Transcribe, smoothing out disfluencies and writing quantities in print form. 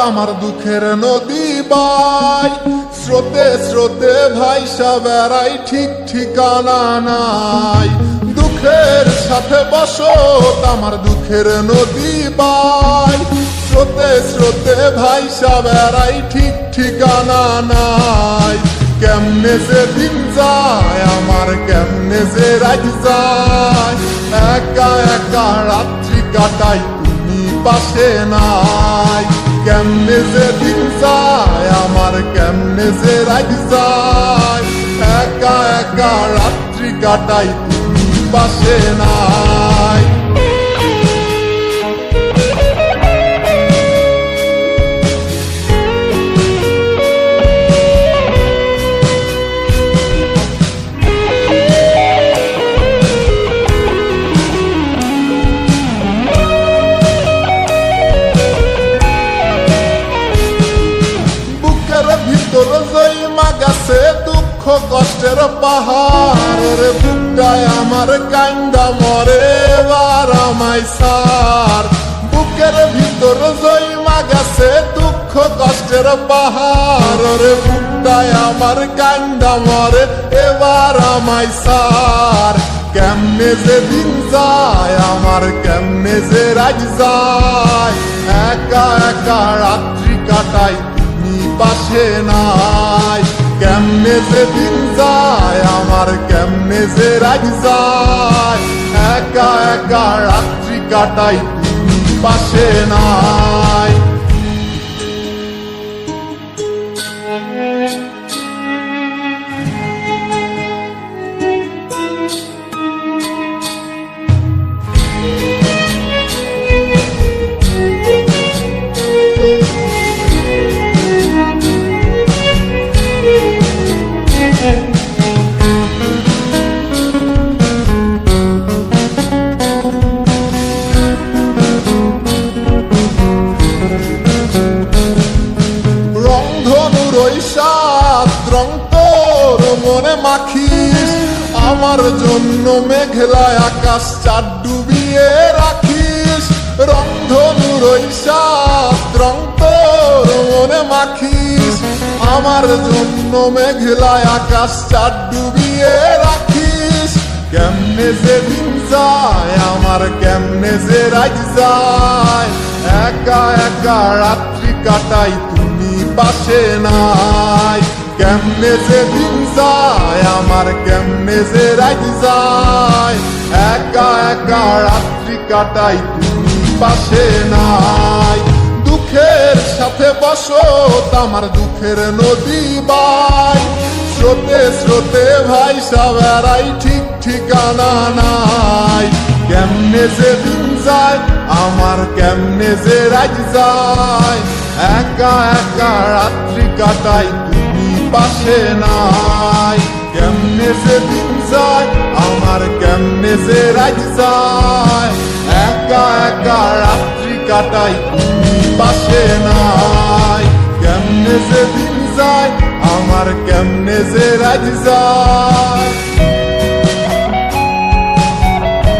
আমার দুঃখের নদী বাই, স্রোতে স্রোতে ভাইসা বেড়াই, ঠিক ঠিকানা নাই। দুঃখের সাথে বসত আমার দুঃখের নদী বাই, স্রোতে স্রোতে ভাইসা বেড়াই, ঠিক ঠিকানা নাই। কেমনে যে দিন যায় আমার, কেমনে যে রাত যায়, একা একা রাত্রি কাটাই তুমি পাশে নাই। কেমনে যে দিন যায় আমার, কেমনে যে রাত যায়, একা একা রাত্রি কাটাই তুমি পাশে নাই। ভিতর জয়মা গেছে দুঃখ কষ্টের পাহাড়, রে বুকটায় আমার কান্দা মরে এবার আমায় সার। বুকের ভিতর জয়মা গেছে দুঃখ কষ্টের পাহাড়, রে বুকটায় আমার কান্দা মরে এবার আমায় সার। কেমনে যে দিন যায় আমার, কেমনে যে রাত যায়, একা একা রাত্রি কাটাই পাশে নাই। কেমনে যে দিন যায় আমার, কেমনে যে রাত যায়, একা একা রাত্রি কাটাই তুমি পাশে নাই। রং তোর মনে মাখিস, আমার জন্য মেঘলায় আকাশ চাঁদ ডুবিয়ে রাখিস। রংধনুর ওই সাত রং তোর মনে মাখিস, আমার জন্য মেঘলায় আকাশ চাঁদ ডুবিয়ে রাখিস। কেমনে যে দিন যায় আমার, কেমনে যে রাত যায়, একা একা রাত্রি কাটাই তুমি পাশে নাই। কেমনে যে দিন যায় আমার, কেমনে যে রাত যায়, একা একা রাত্রি কাটাই তুমি পাশে নাই। দুঃখের সাথে বসত আমার দুঃখের নদী বাই, স্রোতে স্রোতে ভাইসা বেড়াই, ঠিক ঠিকানা নাই। কেমনে যে দিন যায় আমার, কেমনে যে রাত যায়, একা একা রাত্রি কাটাই তুমি পাশে নাই। কেমনে যে দিন যায় আমার, কেমনে যে রাত যায়, একা একা রাত্রি কাটাই তুমি পাশে নাই। কেমনে যে দিন যায় আমার, কেমনে যে রাত যায়।